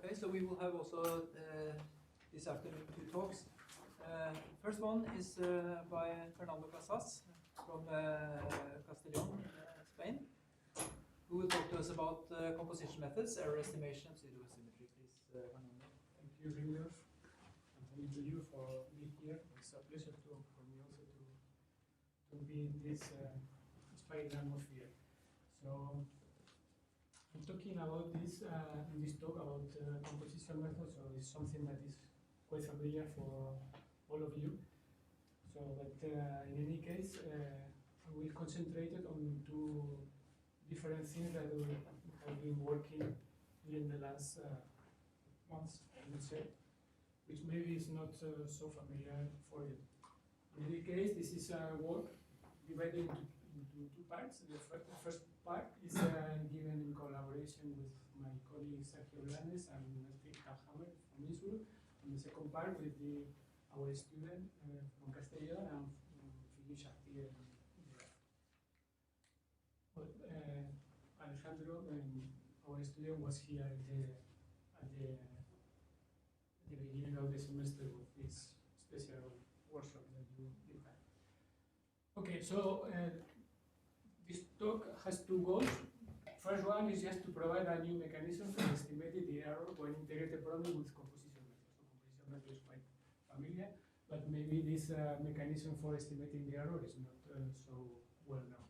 Okay, so we will have also this afternoon 2 talks. First one is by Fernando Casas from Castellón, Spain, who will talk to us about composition methods, error estimation, and pseudo-symmetry. Please, Fernando. Thank you, Jaume, and thank you to you for being here. It's a pleasure for me also to be in this inspiring atmosphere. So I'm talking about this in this talk about composition methods. So it's something that is quite familiar for all of you. So, but in any case, I will concentrate on 2 different things that we have been working during the last months, I would say, which maybe is not so familiar for you. In any case, this is a work divided into 2 parts. The first part is given in collaboration with my colleagues Sergio Blanes and Jaume from Israel, and the second part with our student from Castellón and Untitled here. Alejandro, our student, was here at the beginning of the semester with this special workshop that you had. Okay, so this talk has 2 goals. First one is just to provide a new mechanism for estimating the error when integrated problem with composition method. So composition method is quite familiar, but maybe this mechanism for estimating the error is not so well known.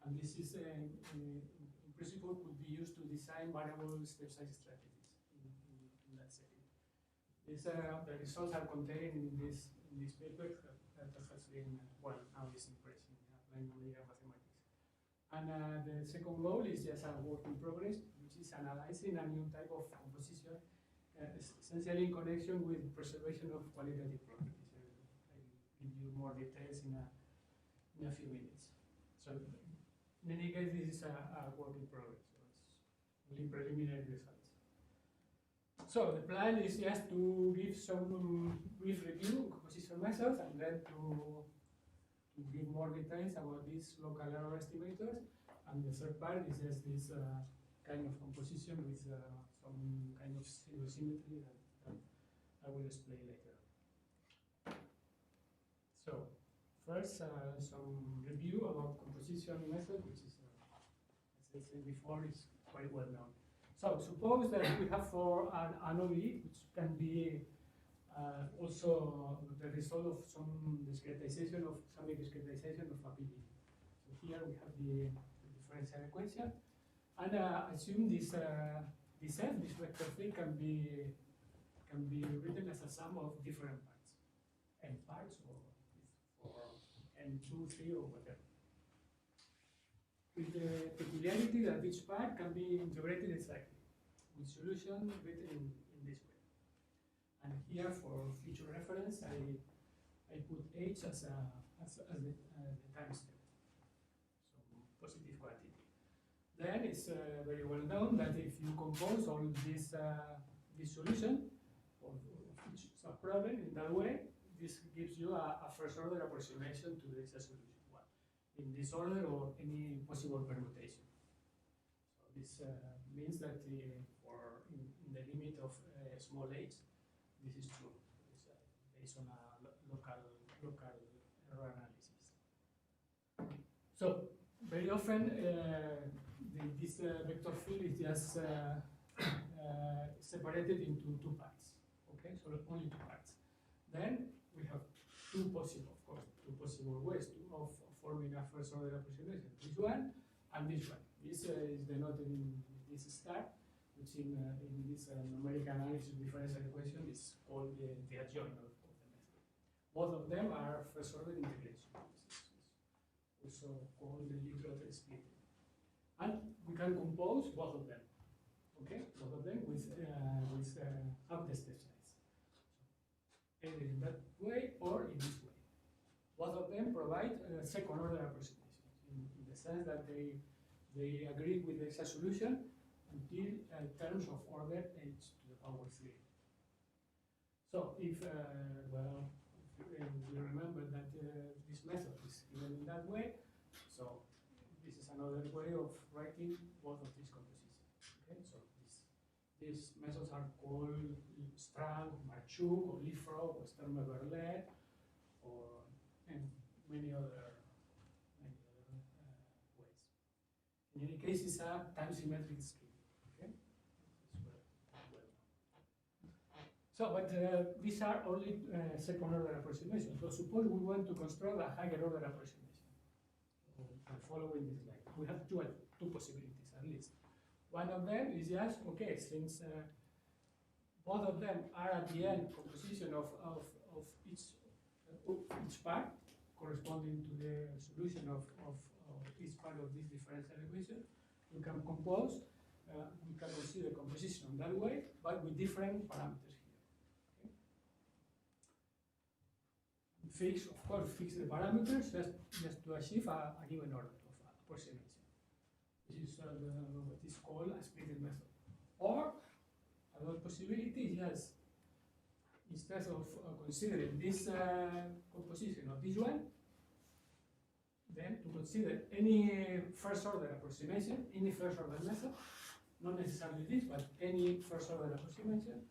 And this is, in principle, could be used to design variable step size strategies in that setting. This, the results are contained in this paper that has been, well, now is in press in Applied Numerical Mathematics. And the second goal is just a work in progress, which is analyzing a new type of composition, essentially in connection with preservation of qualitative properties. I will give you more details in a few minutes. So, in any case, this is a work in progress, so it's only preliminary results. So the plan is just to give some brief review of composition methods and then to give more details about these local error estimators. And the third part is just this kind of composition with some kind of pseudo-symmetry that I will explain later. So first, some review about composition method, which is, as I said before, is quite well known. So suppose that we have for an ODE, which can be also the result of some discretization of a PDE. So here we have the differential equation, and assume this this vector field can be written as a sum of different parts, n parts or n2, 3, or whatever. With the peculiarity that each part can be integrated exactly, with solution written in this way. And here, for future reference, I put h as the time step, so positive quantity. Then it's very well known that if you compose all this solution of each subproblem in that way, this gives you a first order approximation to the solution. In this order or any possible permutation. So this means that in the limit of small h, this is true. It's based on a local error analysis. So very often this vector field is just separated into 2 parts. Okay, so only 2 parts. Then we have 2 possible ways of forming a first order approximation. This one and this one. This is denoted in this star, which in this numerical analysis differential equation is called the adjoint of the method. Both of them are first order integration. This is also called the literal splitting. And we can compose both of them. Okay, both of them with half the step size. Either in that way or in this way. Both of them provide second order approximations in the sense that they agree with the exact solution until terms of order h to the power 3. So if you remember that this method is given in that way, so this is another way of writing both of these compositions. Okay, so These methods are called Strang, Marchuk, or Leapfrog, or Sturmer-Verlet, or and many other ways. In any case, it's a time-symmetric scheme. Okay, it's well known. So, but these are only second-order approximations. So, suppose we want to construct a higher-order approximation. Following this line, we have two possibilities at least. One of them is just, okay, since both of them are at the end composition of each part corresponding to the solution of each part of this differential equation, we can compose, we can consider composition that way, but with different parameters here. Okay? Of course, fix the parameters just to achieve a given order of approximation. This is what is called a splitting method. Or another possibility is just, instead of considering this composition of this one, then to consider any first order approximation, any first order method, not necessarily this, but any first order approximation,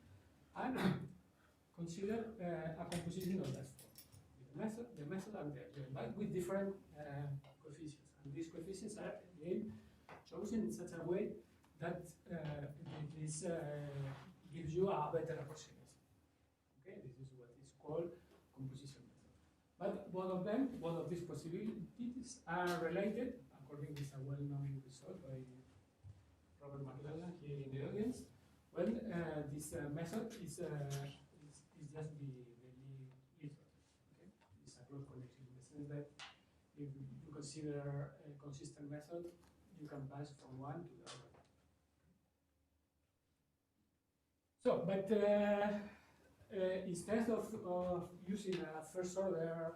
and consider a composition of that form. The method and but with different coefficients. And these coefficients are again chosen in such a way that this gives you a better approximation. Okay, this is what is called composition method. But both of these possibilities are related, according to a well-known result by Robert McLellan here in the audience. When this method is just the literal. Okay, it's a close connection in the sense that if you consider a consistent method, you can pass from one to the other. So, but instead of using a first order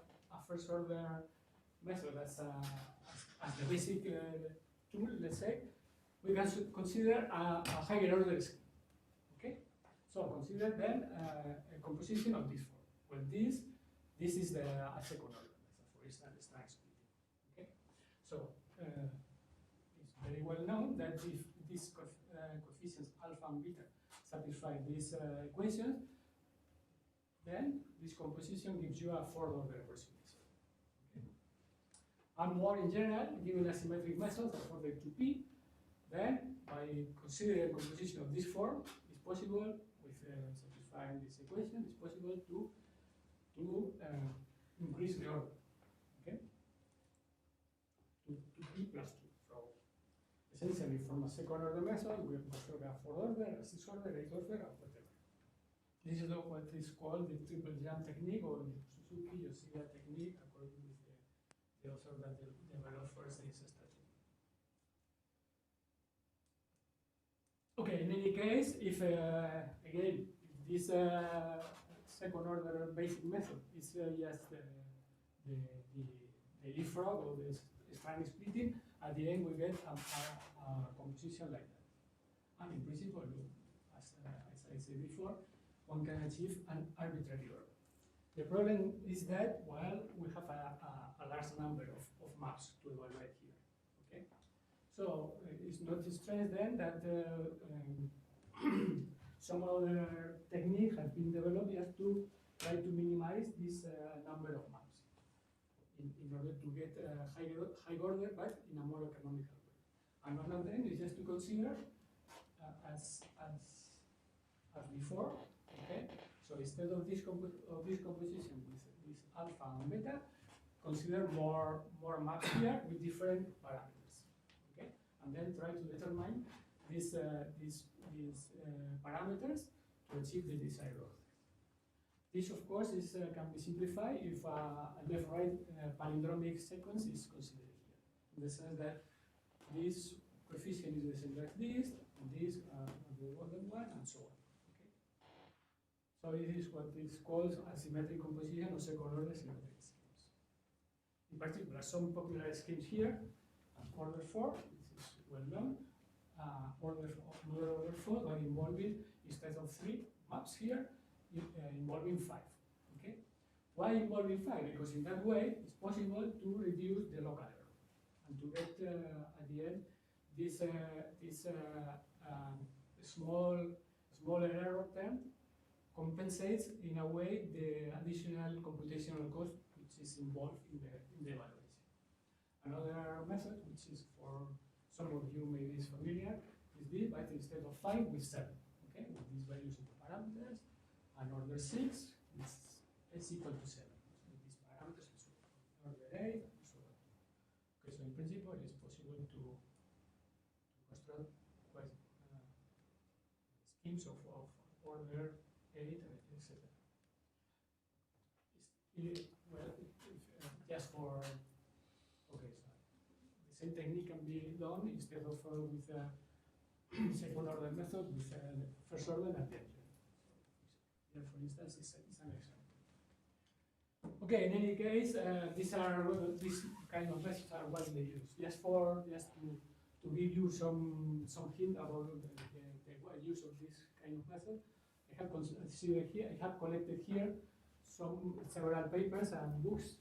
method as the basic tool, let's say, we can consider a higher order scheme. Okay, so consider then a composition of this form. Well, this is a second order method, for instance, Strang splitting. Okay, so it's very well known that if these coefficients alpha and beta satisfy these equations, then this composition gives you a fourth order approximation. Okay. And more in general, given a symmetric method for the 2p, then by considering a composition of this form, it's possible, with satisfying this equation, it's possible to increase the order, okay, to p plus 2. So essentially, from a second order method, we have constructed a fourth order, a sixth order, eighth order, or whatever. This is what is called the triple jump technique, or the Suzuki-Yoshida technique, according to the author that developed first this strategy. Okay, in any case, if again, if this second order basic method is just the leapfrog or the Strang splitting, at the end we get a composition like that. And in principle, as I said before, one can achieve an arbitrary order. The problem is that, well, we have a large number of maps to evaluate here. Okay, so it's not strange then that some other technique has been developed just to try to minimize this number of maps in order to get a high order, but in a more economical way. And one of them is just to consider as before. Okay, so instead of this composition with alpha and beta, consider more maps here with different parameters. Okay, and then try to determine these parameters to achieve the desired order. This, of course, can be simplified if a left-right palindromic sequence is considered here, in the sense that this coefficient is the same as this, and this the other one, and so on. So this is what is called a symmetric composition of second-order symmetric schemes. In particular, some popular schemes here, order 4, this is well known, order 4, but involving, instead of 3 maps here, involving 5. Okay? Why involving 5? Because in that way, it's possible to reduce the local error and to get at the end this smaller error term compensates in a way the additional computational cost which is involved in the evaluation. Another method, which is for some of you maybe is familiar, is this, but instead of 5 with 7, okay, with these values of the parameters, and order 6 is equal to 7. So these parameters and so on. Order 8 and so on. Okay, so in principle it's possible to construct quite schemes of order 8, etc. Just for, okay, so the same technique can be done instead of with a second order method with first order and then. Here, for instance, is an example. Okay, in any case, these kind of methods are widely used. Just to give you some hint about the wide use of this kind of method, I have collected here several papers and books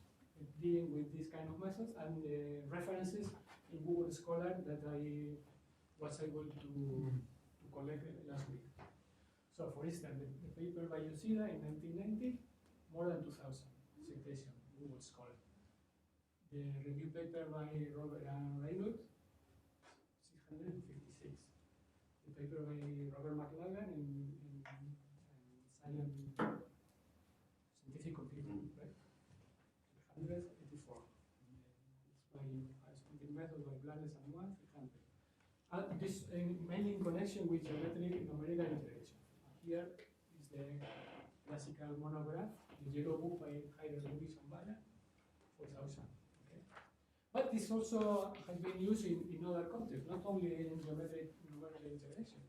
dealing with this kind of methods and references in Google Scholar that I was able to collect last week. So, for instance, the paper by Yoshida in 1990, more than 2,000 citation Google Scholar. The review paper by Robert and Raynaud, 656. The paper by Robert McLagan in Scientific Computing, right? 184. It's by splitting method by Blanes and One, 300. This mainly in connection with geometric numerical integration. Here is the classical monograph, the yellow book by Heider Lewis and Bala, 4,000. Okay. But this also has been used in other contexts, not only in geometric numerical integration.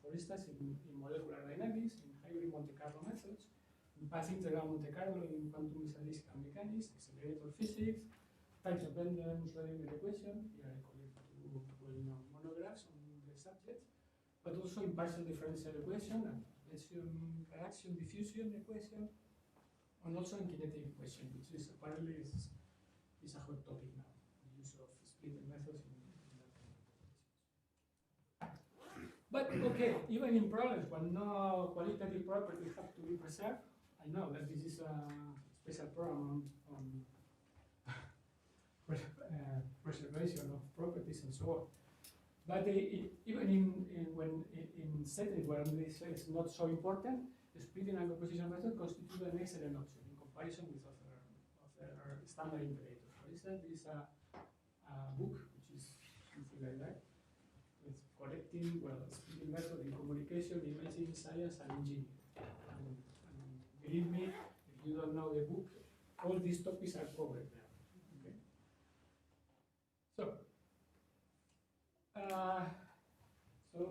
For instance, in molecular dynamics, in hybrid Monte Carlo methods, in path integral Monte Carlo in quantum statistical mechanics, accelerator physics, time-dependent Schrödinger equation. Here I collect two well-known monographs on the subject, but also in partial differential equation and reaction diffusion equation, and also in kinetic equation, which is apparently is a hot topic now. The use of splitting methods in that kind of applications. But okay, even in problems when no qualitative properties have to be preserved, I know that this is a special program on preservation of properties and so on. But even in settings where this is not so important, the splitting and composition method constitute an excellent option in comparison with other standard integrators. For instance, there is a book which is something like that. It's collecting, well, splitting method in communication, imaging, science, and engineering. And believe me, if you don't know the book, all these topics are covered there. Okay. So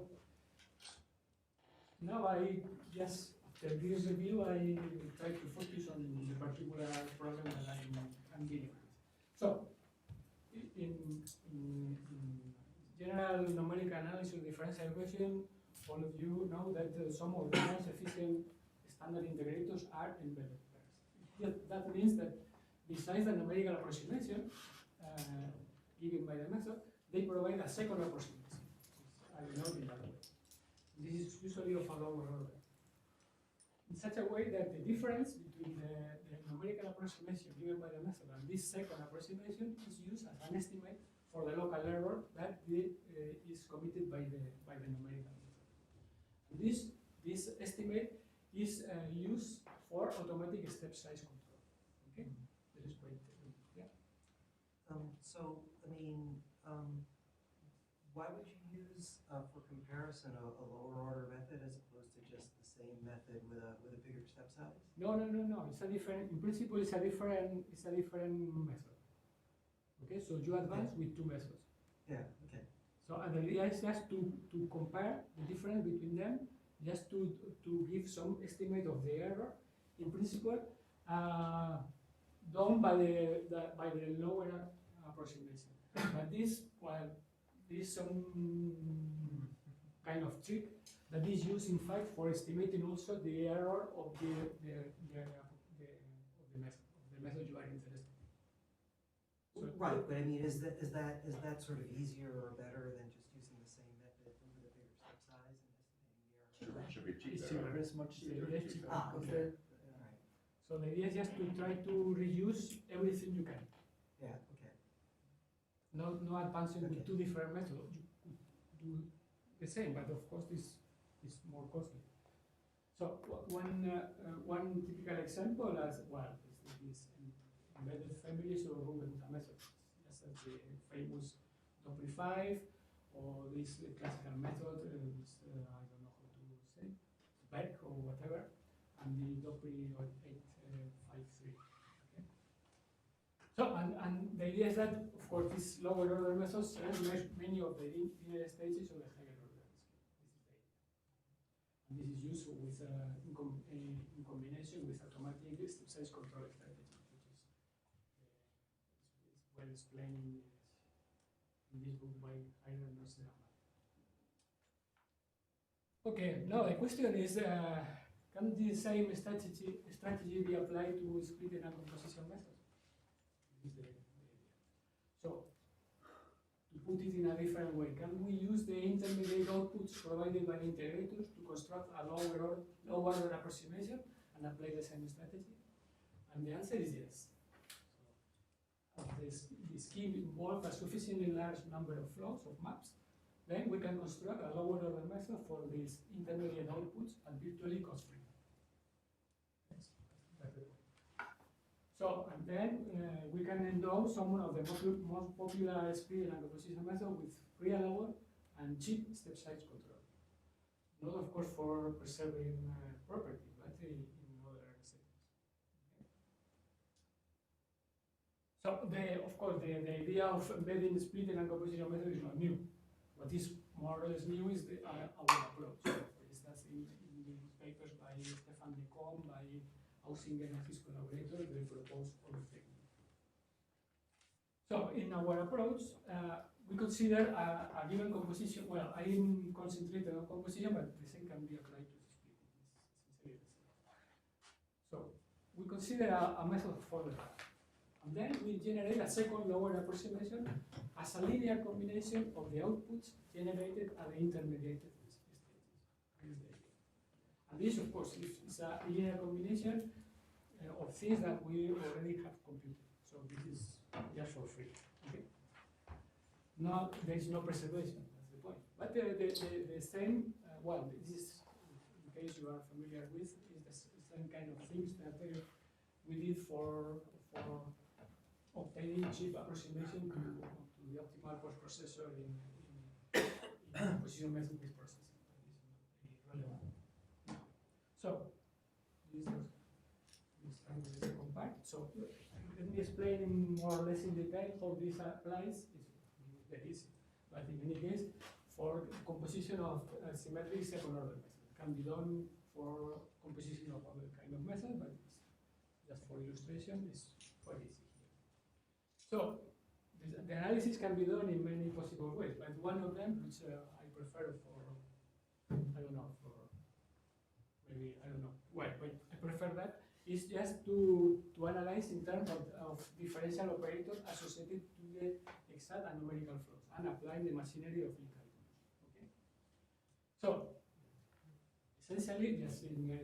now I just, after this review, I try to focus on the particular problem that I'm dealing with. So, in general numerical analysis of differential equation, all of you know that some of the most efficient standard integrators are embedded pairs. That means that besides the numerical approximation given by the method, they provide a second approximation. I will note in that way. This is usually of a lower order. In such a way that the difference between the numerical approximation given by the method and this second approximation is used as an estimate for the local error that is committed by the numerical method. And this estimate is used for automatic step size control. Okay, this is quite yeah. So I mean, why would you use for comparison a lower order method as opposed to just the same method with a bigger step size? No. It's a different. In principle, it's a different method. Okay, so you advance with two methods. Yeah. Okay. So and the idea is just to compare the difference between them, just to give some estimate of the error. In principle, done by the lower approximation. But this, well, there is some kind of trick that is used in fact for estimating also the error of the method you are interested in. So right, but I mean, is that sort of easier or better than just using the same method with a bigger step size and cheaper. It's much cheaper. It's cheaper. Ah, okay. Alright, So the idea is just to try to reuse everything you can. yeah, okay. No advancing Okay. with two different methods. You could do the same, but of course this is more costly. So one typical example as well is this embedded families or Rubenhut method, just as the famous Dopri 5 or this classical method, I don't know how to say, Beck or whatever, and the Dopri 853. Okay. So and the idea is that of course these lower order methods measure many of the linear stages of the higher order scale. This is the idea. And this is used with in combination with automatic step size control strategy, which is well explained in this book by Heider Nosdam. Okay, now the question is, can the same strategy be applied to splitting and composition methods? This is the idea. So, to put it in a different way, can we use the intermediate outputs provided by the integrators to construct a lower order approximation and apply the same strategy? And the answer is yes. So, if the scheme involves a sufficiently large number of flows of maps, then we can construct a lower order method for these intermediate outputs and virtually cost-free. That's the point. So, and then we can endow some of the most popular split and composition method with pre-allowed and cheap step size control. Not, of course, for preserving property, but in other settings. Okay. So, of course, the idea of embedding splitting and composition method is not new. What is more or less new is our approach. For instance, in the papers by Stefan de Kom, by Ausinger and his collaborators, they propose other techniques. So, in our approach, we consider a given composition. Well, I am concentrated on composition, but the same can be applied to splitting. It's essentially the same. So, we consider a method for the graph. And then we generate a second lower approximation as a linear combination of the outputs generated at the intermediate stages. And this, of course, is a linear combination of things that we already have computed. So this is just for free. Okay. There is no preservation. That's the point. But the same. Well, this is, in case you are familiar with, is the same kind of things that we did for obtaining cheap approximation to the optimal post-processor in precision method with processing. This is not relevant. So, this is the second part. So, let me explain in more or less in detail how this applies. It's very easy. But in any case, for composition of symmetric second order method, it can be done for composition of other kind of method, but just for illustration, it's quite easy. So, the analysis can be done in many possible ways, but one of them, which I prefer for, I don't know, for maybe, I don't know, well, but I prefer that, is just to analyze in terms of differential operators associated to the exact and numerical flows and apply the machinery of link calculus. Okay? So, essentially, just into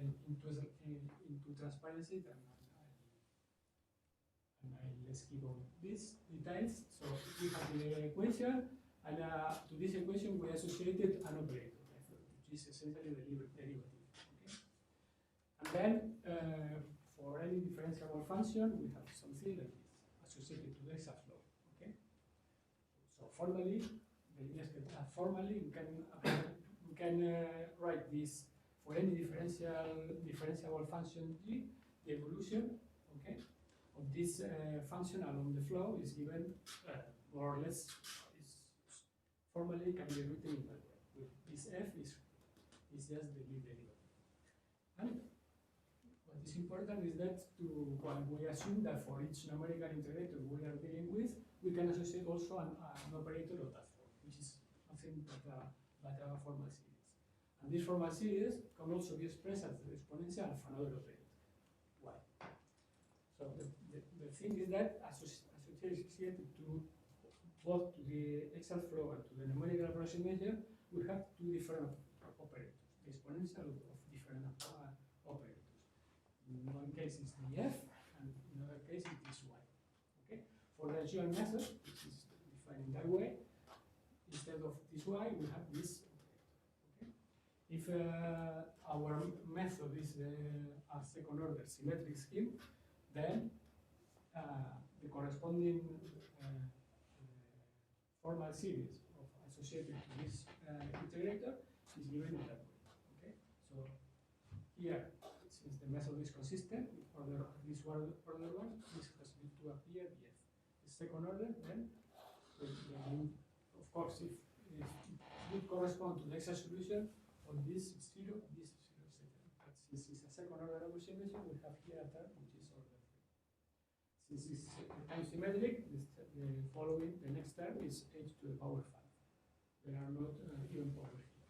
transparency, and I'll skip on these details. So we have the equation, and to this equation we associated an operator, which is essentially the derivative. Okay? And then for any differentiable function, we have something that is associated to the exact flow. Okay? So formally, we can write this for any differentiable function g, the evolution. Okay? Of this function along the flow is given more or less, formally can be written in that way. This f is just the derivative. And what is important is that we assume that for each numerical integrator we are dealing with, we can associate also an operator of that form, which is nothing but a formal series. And this formal series can also be expressed as the exponential of another operator. Why? So the thing is that associated to both to the exact flow and to the numerical approximation, we have two different operators, the exponential of different different operators. In one case it's df, and in another case it is y. Okay? For the dual method, which is defined in that way, instead of this y, we have this operator. Okay? If our method is a second order symmetric scheme, then the corresponding formal series of associated to this integrator is given in that way. Okay, so here, since the method is consistent, order this order one, this has to appear df. The second order, then, of course, if it would correspond to the exact solution, on this is 0, this is 0, etc. But since it's a second order approximation, we have here a term which is order 3. Since it's time symmetric, the next term is h to the power 5. There are not even powers here.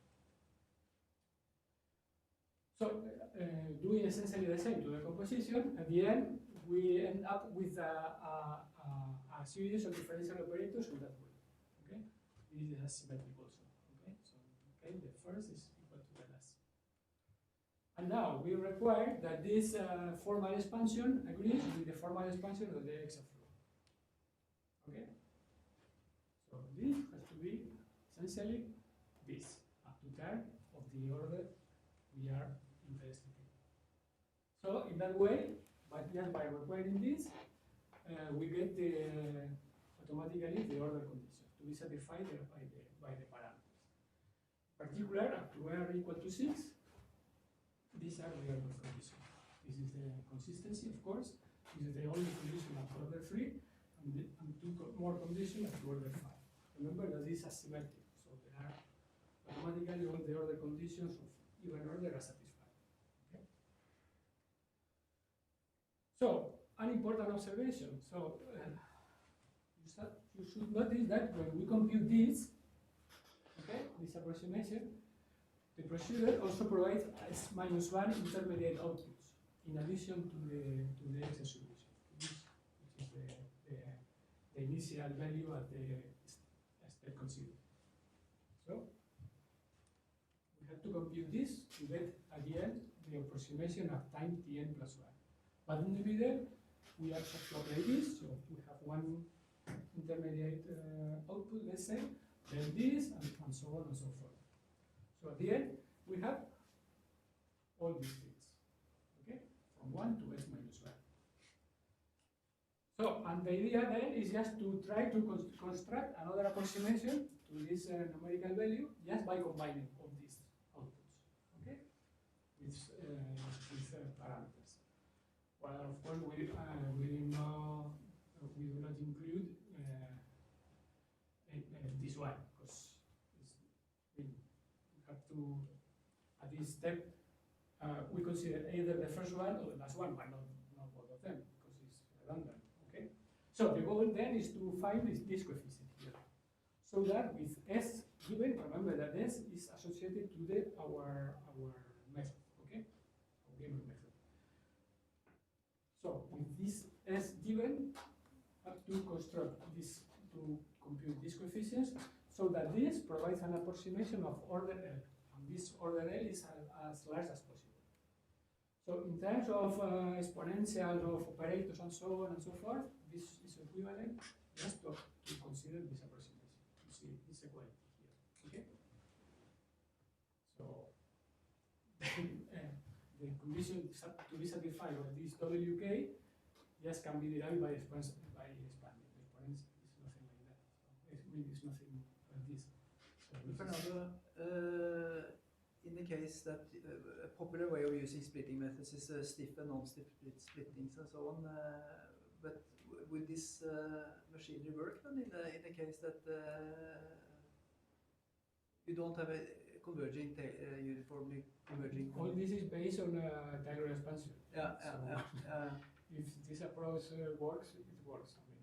So, doing essentially the same to the composition, at the end, we end up with a series of differential operators in that way. Okay? This is asymmetric also. Okay? So, okay, the first is equal to the last. And now we require that this formal expansion agrees with the formal expansion of the hexaflow. Okay? So this has to be essentially this, a two-term of the order we are interested in. So in that way, but just by requiring this, we get automatically the order condition to be satisfied by the parameters. In particular, up to r equal to 6, these are the order conditions. This is the consistency, of course. This is the only condition at order 3, and two more conditions at order 5. Remember that this is asymmetric, so there are automatically all the order conditions of even order are satisfied. Okay? So, an important observation. So, you should notice that when we compute this, okay, this approximation, the procedure also provides S-1 intermediate outputs in addition to the excess solution, which is the initial value at the step considered. So we have to compute this to get at the end the approximation of time Tn plus 1. But in the middle, we have to apply this, so we have one intermediate output, let's say, then this, and so on and so forth. So at the end, we have all these things, okay, from 1 to s minus 1. So, and the idea then is just to try to construct another approximation to this numerical value just by combining all these outputs, okay, with parameters. Well, of course, we do not include this one, because we have to, at this step, we consider either the first one or the last one, but not both of them, because it's redundant. Okay. So the goal then is to find this coefficient here, so that with s given, remember that s is associated to our method. Okay, our given method. So with this s given, have to construct this to compute these coefficients, so that this provides an approximation of order L, and this order L is as large as possible. So in terms of exponentials of operators and so on and so forth, this is equivalent just to consider this approximation. You see this equality here. Okay. So the condition to be satisfied of this WK just can be derived by expanding. The exponential is nothing like that. So it's nothing like this. So Fernando, in the case that a popular way of using splitting methods is stiff and non-stiff splittings and so on, but would this machinery work then in the case that you don't have a converging, uniformly converging? all this is based on Taylor expansion. Yeah, If this approach works, it works. I mean,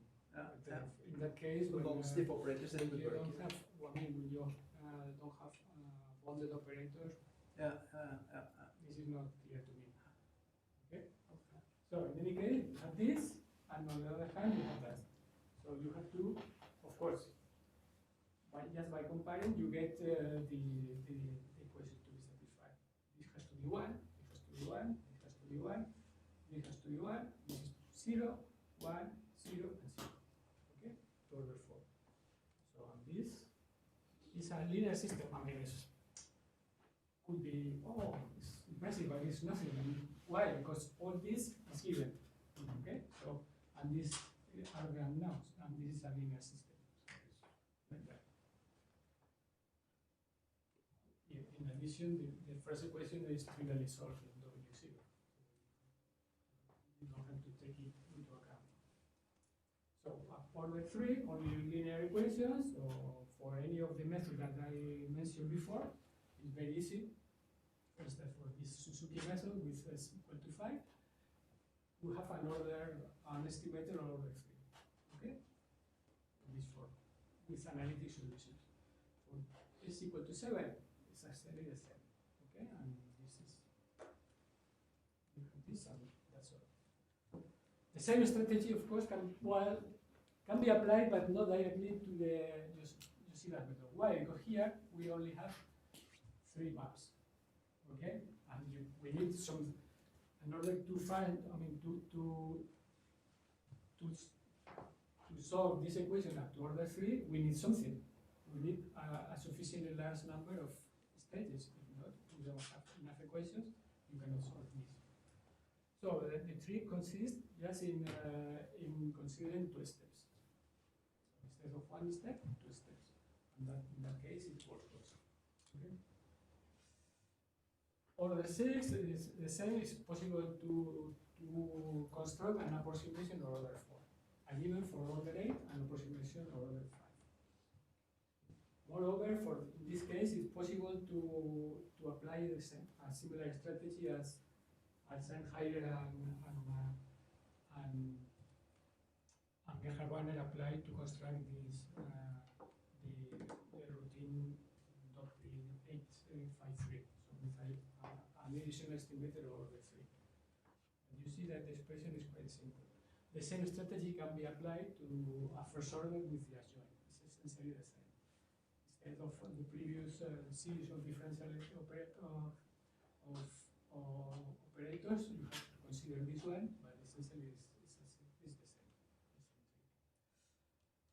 yeah. in that case, So when non-stiff operators when would you work. don't have, well, I mean, when you don't have bonded operators, this is not clear to me. Okay. So in any case, you have this, and on the other hand, you have that. So you have to, of course, just by comparing, you get the equation to be satisfied. This has to be 1, 0, 1, 0, and 0. Okay, to order 4. So this is a linear system. I mean, it could be, oh, it's impressive, but it's nothing. I mean, why? Because all this is given. Okay, so, and these are the unknowns, and this is a linear system. So like that. Yeah, in addition, the first equation is trivially solved in W0. You don't have to take it into account. So order 3, only linear equations, or for any of the methods that I mentioned before, it's very easy. First, for this Suzuki method with s equal to 5, we have an estimator of order 3. Okay? This form, with analytic solutions. For s equal to 7, it's actually the same. Okay? And this is this, and that's all. The same strategy, of course, can be applied, but not directly to the you see that method. Why? Because here we only have 3 maps. Okay, and we need some in order to find. I mean, to solve this equation up to order 3, we need something. We need a sufficiently large number of stages. If not, we don't have enough equations. You cannot solve this. So the trick consists just in considering 2 steps. Instead of 1 step, 2 steps. And that, in that case, it works also. Okay. Order 6 is the same. It's possible to construct an approximation of order 4. A given for order 8, an approximation of order 5. Moreover, in this case, it's possible to apply a similar strategy as Sennheiser and Gerhard-Wagner applied to construct this the routine doctrine 853. So with an additional estimator of order 3. And you see that the expression is quite simple. The same strategy can be applied to a first order with the adjoint. It's essentially the same. Instead of the previous series of differential operators, you have to consider this one, but essentially it's the same.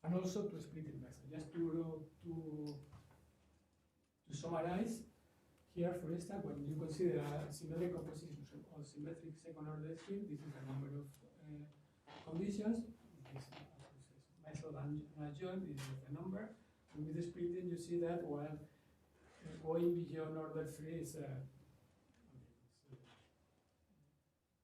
And also to splitting method. Just to summarize, here, for instance, when you consider a symmetric composition or symmetric second order scheme, this is a number of conditions. This method and adjoint is the number. And with the splitting, you see that while going beyond order 3 is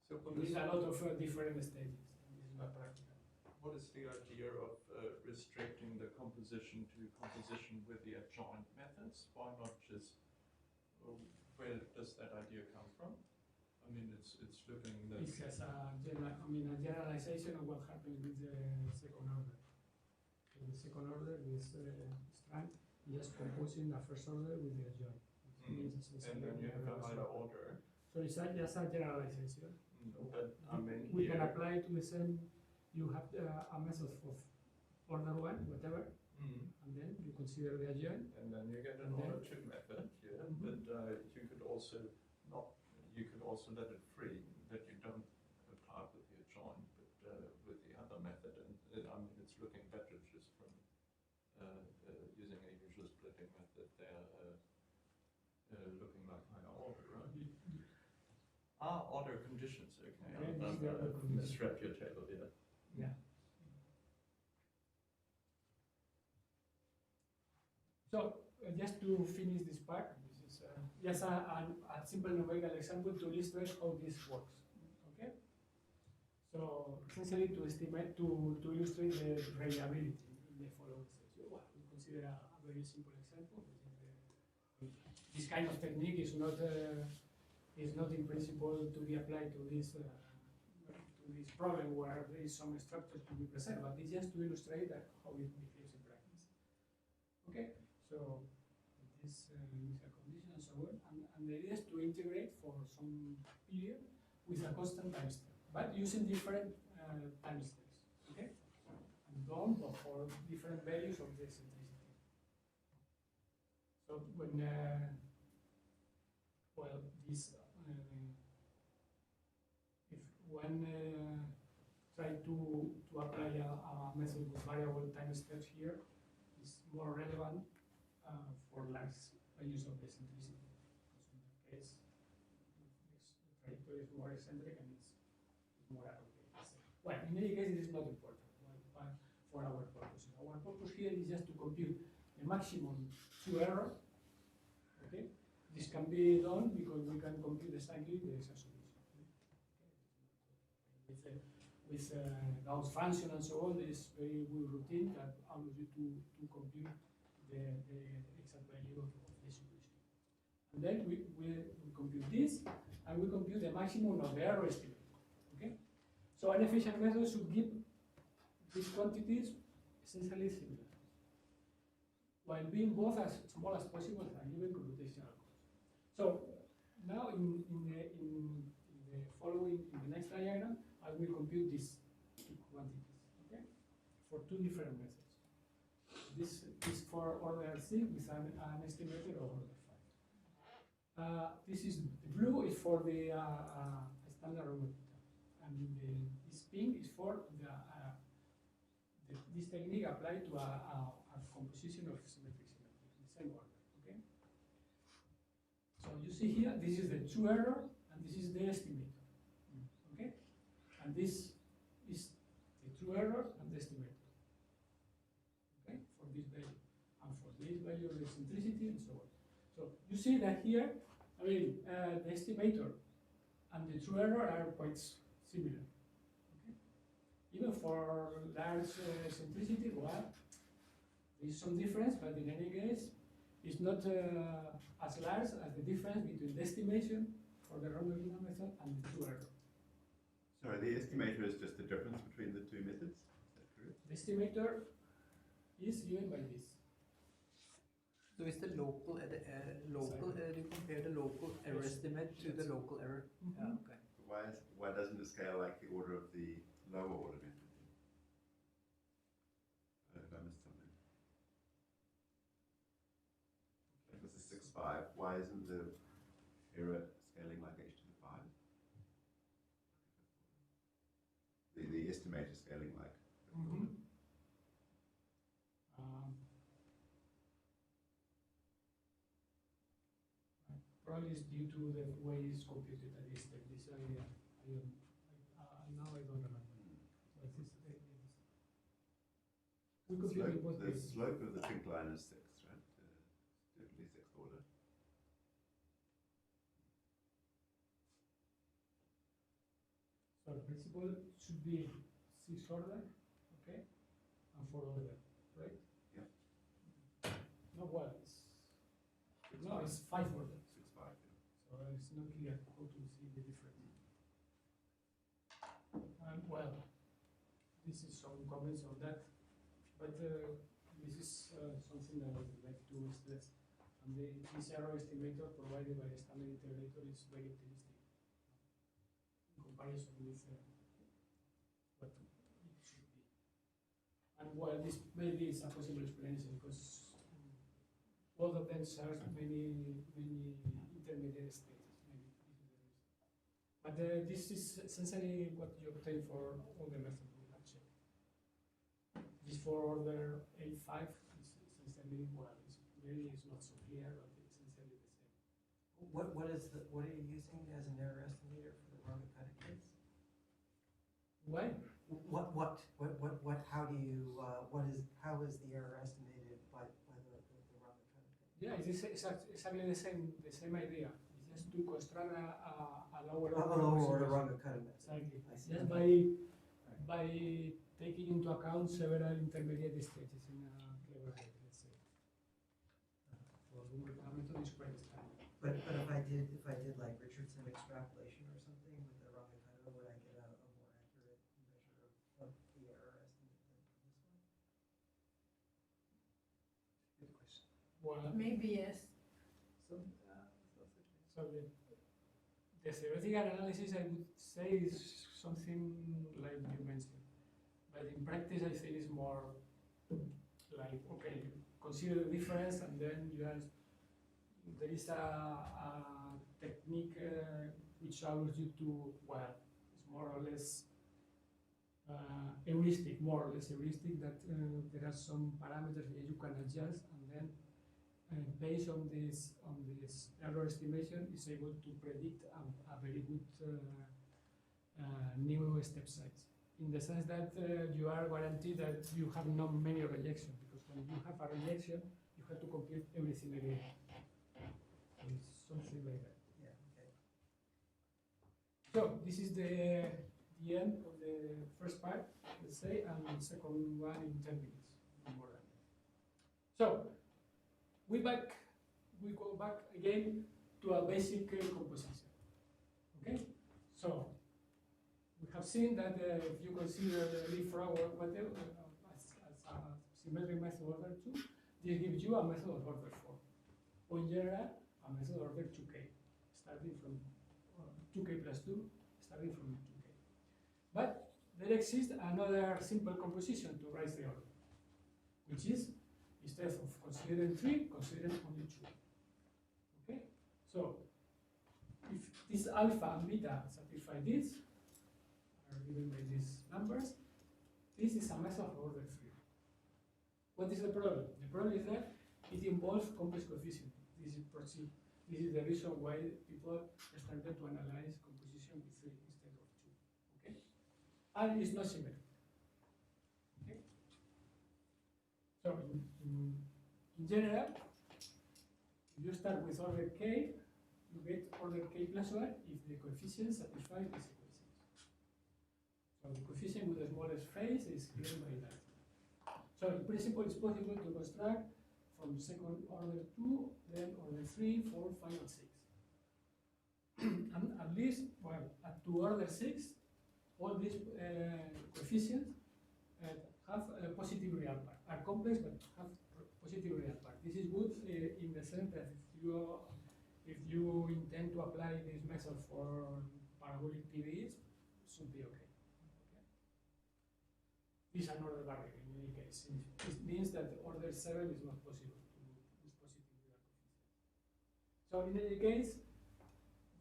so there is a lot of different stages. This is not practical. what is the idea of restricting the composition to composition with the adjoint methods? Why not just, where does that idea come from? I mean, it's looking that... It's just a generalization of what happens with the second order. In the second order, this strand is just composing a first order with the adjoint. And then you have a higher order. So it's just a generalization. But I mean, we can apply to the same. You have a method of order 1, whatever, and then you consider the adjoint. And then you get an order 2 method, yeah. But you could also let it free, that you don't apply with the adjoint, but with the other method. And I mean, it's looking better just from using a usual splitting method. They're looking like higher order, right? Order conditions, okay. I've misread your table here. Yeah. So just to finish this part, this is just a simple numerical example to illustrate how this works. Okay. So essentially to estimate to illustrate the reliability in the following stage. Well, we consider a very simple example. This kind of technique is not in principle to be applied to this problem where there is some structure to be present, but it's just to illustrate how it behaves in practice. Okay, so this is a condition and so on, and the idea is to integrate for some period with a constant time step, but using different time steps. Okay, and done for different values of the eccentricity. So when well, this if one try apply a method with variable time steps here is more relevant for large values of eccentricity. Because in that case, the trajectory is more eccentric and it's more appropriate. Well, in any case, it is not important for our purpose. Our purpose here is just to compute the maximum true error. Okay, this can be done because we can compute exactly the exact solution. Okay? With Gauss function and so on, there is very good routine that allows you to compute the exact value of the solution. And then we compute this, and we compute the maximum of the error estimate. Okay? So an efficient method should give these quantities essentially similar, while being both as small as possible and given computational cost. So now in the next diagram, I will compute these two quantities, okay, for two different methods. This is for order 6 with an estimator of order 5. This is the blue is for the standard error, and this pink is for this technique applied to a composition of symmetric in the same order. Okay. So you see here, this is the true error, and this is the estimator. Okay, and this is the true error and the estimator. Okay, for this value and for this value of eccentricity and so on. So you see that here, I mean, the estimator and the true error are quite similar. Even for large eccentricity, well, there is some difference, but in any case, it's not as large as the difference between the estimation for the Rondelino method and the true error. Sorry, the estimator is just the difference between the two methods? Is that correct? The estimator is given by this. So it's the local, you compare the local error estimate to the local error. Yeah, okay. Why doesn't it scale like the order of the lower order method? I missed something. This is 6.5. Why isn't the error scaling like h to the 5? The estimator scaling like the order. Probably it's due to the way it's computed at this stage. This idea, now I don't remember. But we computed both The ways. slope of the pink line is 6, right? Definitely 6th order. So the principle should be 6 order, okay, and 4 order, right? Yeah. No, well, it's 5 order. 6.5. Yeah. So it's not clear how to see the difference. And well, this is some comments on that, but this is something that I would like to stress. And this error estimator provided by the standard integrator is very optimistic in comparison with what it should be. And well, this maybe is a possible explanation because both of them serve many intermediate states. Maybe this is the reason. But this is essentially what you obtain for all the methods we have checked. This for order 8.5 is essentially, well, it's not so clear, but it's essentially the same. What are you using as an error estimator for the Ramacutta case? Why? How is the error estimated by the Ramacutta case? Yeah, it's exactly the same idea. It's just to construct a lower order Ramacutta method. Exactly. I see. Just by taking into account several intermediate stages in a clever way, let's say. For the method is quite standard. But if I did like Richardson extrapolation or something with the Ramacutta, would I get a more accurate measure of the error estimate than this one? Good question. Well, Maybe yes. So, so the theoretical analysis, I would say, is something like you mentioned. But in practice, I think it's more like, okay, consider the difference and then you have, there is a technique which allows you to, well, it's more or less heuristic, more or less heuristic, that there are some parameters that you can adjust, and then based on this error estimation, is able to predict a very good new step size. In the sense that you are guaranteed that you have not many rejections, because when you have a rejection, you have to compute everything again. So it's something like that. Yeah, okay. So this is the end of the first part, let's say, and the second one in 10 minutes, no more than that. So we go back again to a basic composition. Okay, so we have seen that if you consider the leapfrog or whatever as a symmetric method order 2, this gives you a method of order 4. Or in general, a method order 2k, starting from 2k plus 2, starting from 2k. But there exists another simple composition to raise the order, which is, instead of considering 3, consider only 2. Okay? So, if this alpha and beta satisfy this, are given by these numbers, this is a method of order 3. What is the problem? The problem is that it involves complex coefficients. This is the reason why people started to analyze composition with 3 instead of 2. Okay? And it's not symmetric. Okay? So in general, if you start with order k, you get order k plus 1 if the coefficient satisfies this equation. So the coefficient with the smallest phase is given by that. So in principle, it's possible to construct from second order 2, then order 3, 4, 5, and 6. And at least, well, up to order 6, all these coefficients have a positive real part. Are complex, but have positive real part. This is good in the sense that if you intend to apply this method for parabolic PDEs, it should be okay. This is another barrier in any case. It means that order 7 is not possible to use positive real coefficients. So in any case,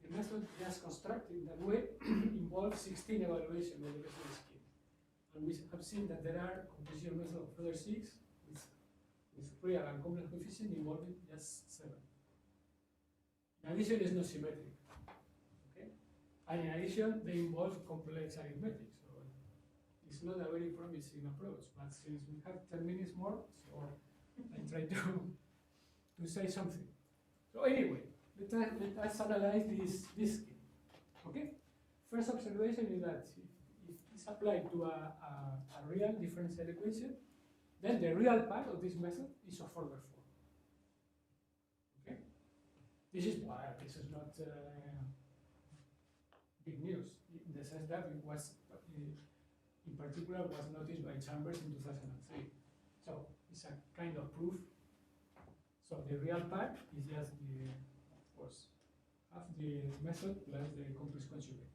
the method just constructed in that way involves 16 evaluations of the method scheme. And we have seen that there are composition methods of order 6 with real and complex coefficients involving just 7. In addition, it's not symmetric. Okay? And in addition, they involve complex arithmetic. So it's not a very promising approach. But since we have 10 minutes more, so I try to say something. So anyway, let us analyze this scheme. Okay? First observation is that if it's applied to a real differential equation, then the real part of this method is of order 4. Okay? This is not big news in the sense that it was, in particular, was noticed by Chambers in 2003. So it's a kind of proof. So the real part is just the, of course, half the method plus the complex conjugate,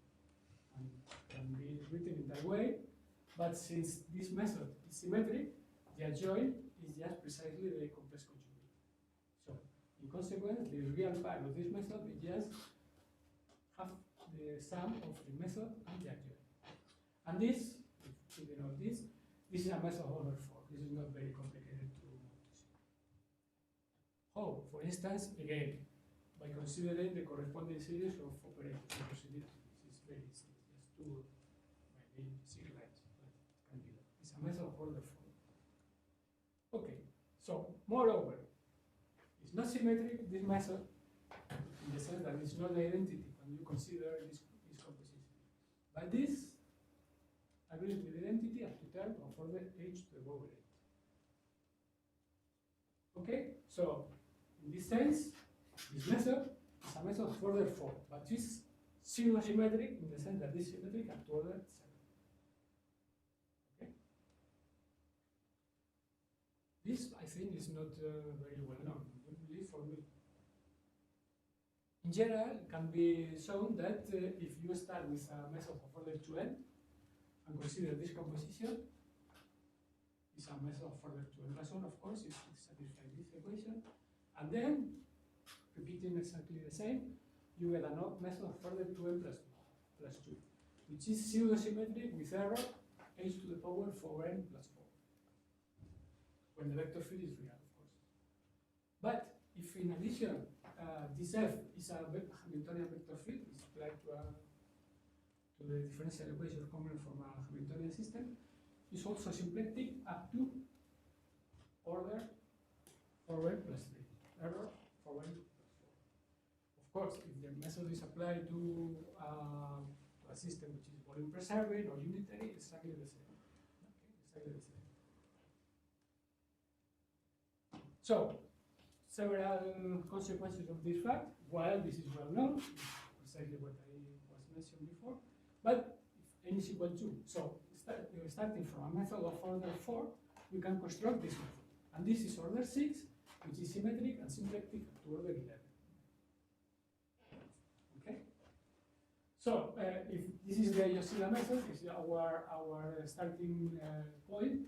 and can be written in that way. But since this method is symmetric, the adjoint is just precisely the complex conjugate. So, in consequence, the real part of this method is just half the sum of the method and the adjoint. And this, if you know this is a method of order 4. This is not very complicated to see. Oh, for instance, again, by considering the corresponding series of operators, this is very easy. Just 2, maybe 6 lines, but it can be done. It's a method of order 4. Okay, so moreover, it's not symmetric, this method, in the sense that it's not an identity when you consider this composition. But this agrees with identity up to term of order h to the power 8. Okay, so in this sense, this method is a method of order 4, but it's pseudo-symmetric in the sense that it's symmetric up to order 7. This, I think, is not very well known, at least for me. In general, it can be shown that if you start with a method of order 2n and consider this composition, it's a method of order 2n plus 1, of course, if it satisfies this equation, and then, repeating exactly the same, you get a method of order 2n plus 2, which is pseudo-symmetric with error h to the power 4n plus 4. When the vector field is real, of course. But if in addition, this f is a Hamiltonian vector field, it's applied to the differential equation coming from a Hamiltonian system, it's also symplectic up to order 4n plus 3. Error 4n plus 4. Of course, if the method is applied to a system which is volume preserving or unitary, it's exactly the same. Okay, exactly the same. So, several consequences of this fact. While this is well known, precisely what I was mentioned before, but if n is equal to, so starting from a method of order 4, we can construct this method. And this is order 6, which is symmetric and symplectic to order 11. Okay? So, if this is the Oscilla method, this is our starting point,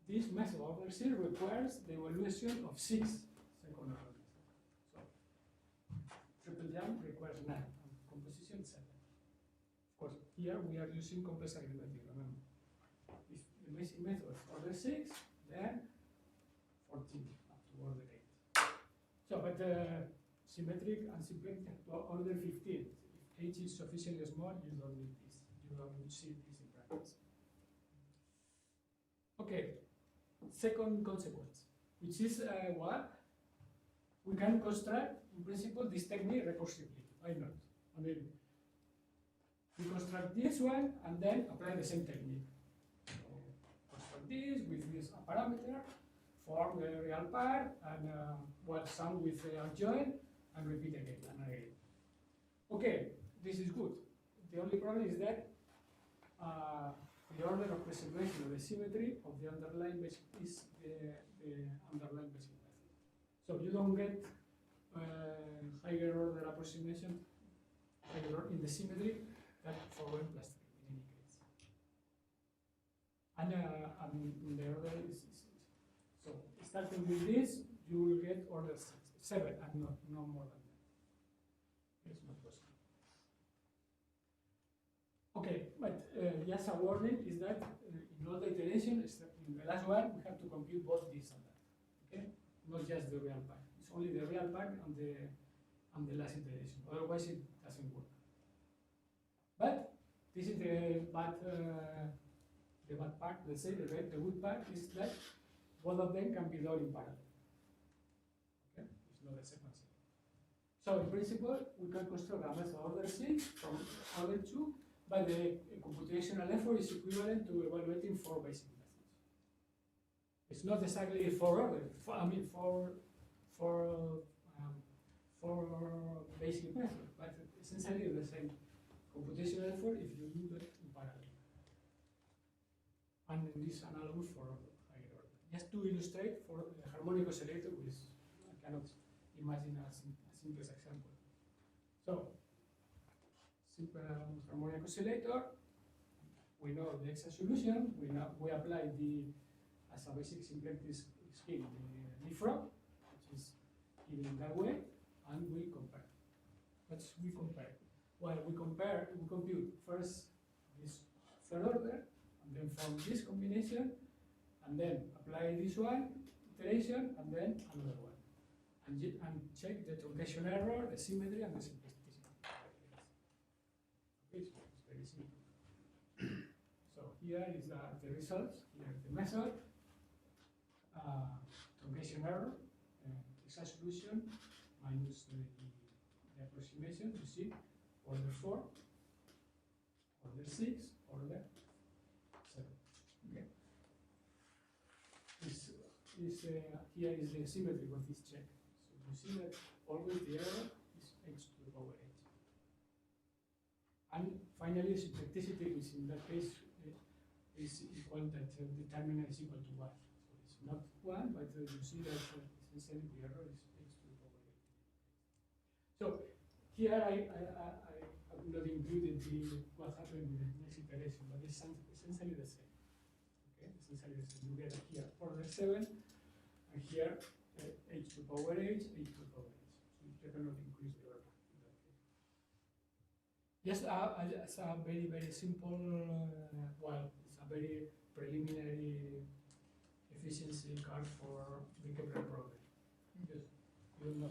this method order 6 requires the evaluation of 6 second order methods. So, triple jump requires 9, and composition 7. Of course, here we are using complex arithmetic, remember. If the basic method is order 6, then 14 up to order 8. So, but symmetric and symplectic to order 15. If h is sufficiently small, you don't need this. You don't see this in practice. Okay, second consequence, which is what? We can construct, in principle, this technique recursively. Why not? I mean, we construct this one and then apply the same technique. So, construct this with this parameter, form the real part, and well, sum with a join, and repeat again and again. Okay, this is good. The only problem is that the order of preservation of the symmetry of the underlying basic is the underlying basic method. So you don't get higher order approximation in the symmetry than for 1 plus 3 in any case. And the order is so starting with this, you will get order 7 and no more than that. It's not possible. Okay, but just a warning is that in all the iterations, in the last one, we have to compute both this and that. Okay, not just the real part. It's only the real part and the last iteration. Otherwise, it doesn't work. But this is the bad part. Let's say the good part is that both of them can be done in parallel. Okay, it's not a sequence. So in principle, we can construct a method order 6 from order 2. But the computational effort is equivalent to evaluating 4 basic methods. It's not exactly 4 orders. Four basic methods, but essentially the same computational effort if you do that in parallel. And this analogous for higher order. Just to illustrate for the harmonic oscillator, which I cannot imagine a simplest example. So, simple harmonic oscillator, we know the exact solution, we apply as a basic symplectic scheme, the leapfrog, which is given that way, and we compare. We compare. Well, we compute first this third order, and then form this combination, and then apply this one, iteration, and then another one. And check the truncation error, the symmetry, and the simplicity. Okay, so it's very simple. So here is the results, here is the method, truncation error, exact solution, minus the approximation, you see, order 4, order 6, order 7. Okay. Here is the symmetry of this check. So you see that always the error is h to the power h. And finally, symplecticity, which in that case is equal that the determinant is equal to 1. So it's not 1, but you see that essentially the error is h to the power h. So here I have not included what happened with the next iteration, but it's essentially the same. Okay, essentially the same. You get here order 7, and here h to the power h, h to the power h. So you cannot increase the order in that case. Just as a very, very simple, well, it's a very preliminary efficiency curve for the Kepler problem. Because you don't know,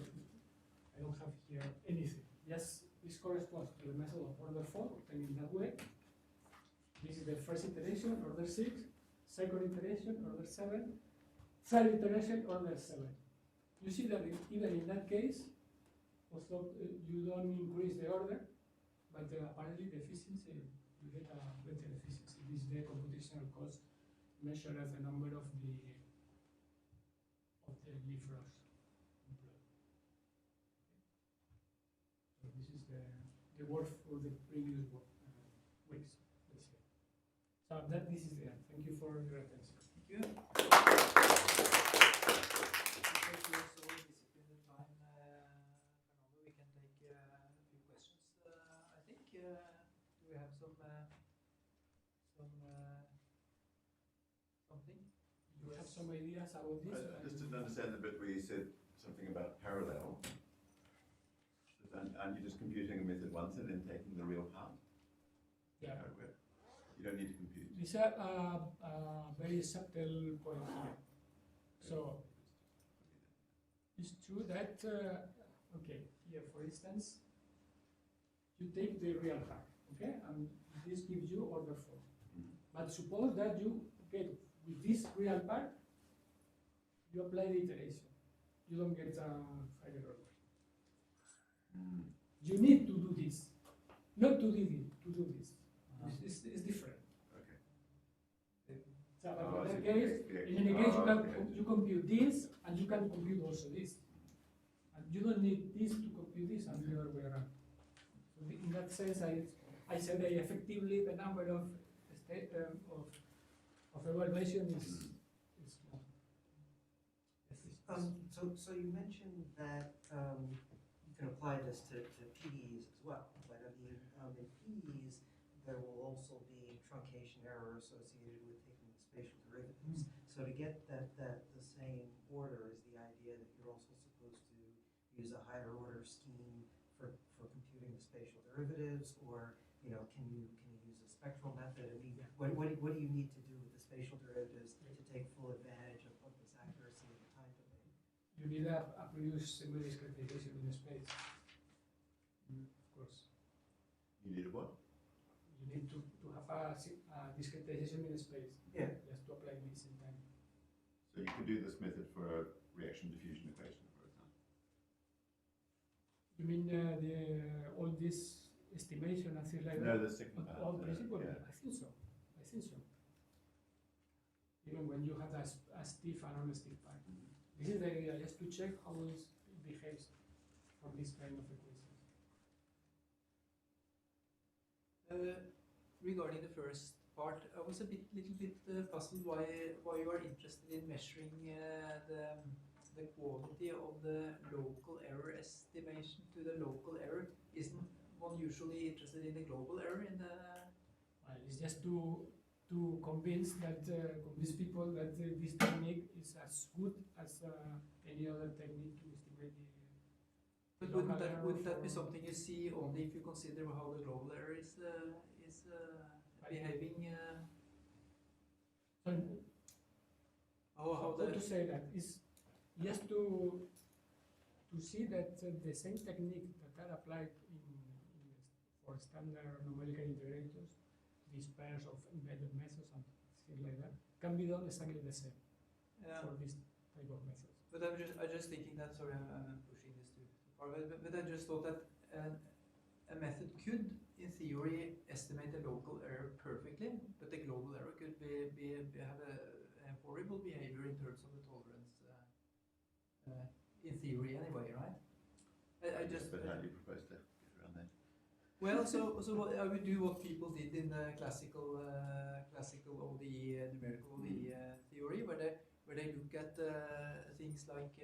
I don't have here anything. Yes, this corresponds to the method of order 4, obtained in that way. This is the first iteration, order 6, second iteration, order 7, third iteration, order 7. You see that even in that case, also you don't increase the order, but apparently the efficiency, you get a better efficiency. This is the computational cost measured as the number of the leaf rows employed. So this is the work for the previous weeks, let's say. So this is the end. Thank you for your attention. Thank you. We have something? You have some ideas about this? Just didn't understand the bit where you said something about parallel. Aren't you just computing a method once and then taking the real part? Yeah. You don't need to compute. These are a very subtle point here. So it's true that, okay, here for instance, you take the real part, okay, and this gives you order 4. But suppose that you get with this real part, you apply the iteration. You don't get a higher order. You need to do this, not to do this. It's different. Okay. So in any case, you compute this, and you can compute also this. And you don't need this to compute this, and the other way around. So in that sense, I said that effectively the number of evaluation is small. So you mentioned that you can apply this to PDEs as well, but I mean, in PDEs, there will also be truncation error associated with taking the spatial derivatives. So to get that the same order is the idea that you're also supposed to use a higher order scheme for computing the spatial derivatives, or can you use a spectral method? I mean, what do you need to do with the spatial derivatives to take full advantage of this accuracy of the time domain? You need a previous semi-discretization in space. Of course. You need a what? You need to have a discretization in space. Yeah. Just to apply this in time. So you could do this method for a reaction diffusion equation, for example. You mean all this estimation and things like that? No, the second part. All principle? Yeah. I think so. Even when you have a stiff and non-stiff part. This is the idea, just to check how it behaves for this kind of equations. Regarding the first part, I was a little bit puzzled why you are interested in measuring the quality of the local error estimation to the local error. Isn't one usually interested in the global error in the? Well, it's just to convince people that this technique is as good as any other technique to estimate the. But wouldn't that be something you see only if you consider how the global error is behaving? How to say that is just to see that the same technique that are applied for standard numerical integrators, these pairs of embedded methods and things like that, can be done exactly the same for this type of methods. But I'm just thinking that, sorry, I'm pushing this too far, but I just thought that a method could, in theory, estimate the local error perfectly, but the global error could have a horrible behavior in terms of the tolerance, in theory anyway, right? But how do you propose to get around that? Well, so what I would do what people did in the classical ODE, numerical ODE theory, where they look at things like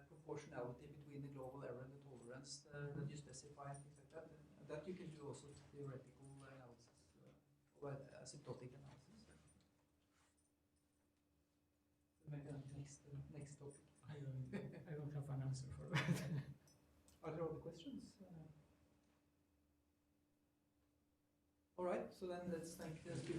proportionality between the global error and the tolerance that you specify and things like that. And that you can do also theoretical analysis, or asymptotic analysis. So maybe next topic. I don't have an answer for that. Are there other questions? All right, so then let's thank the speakers.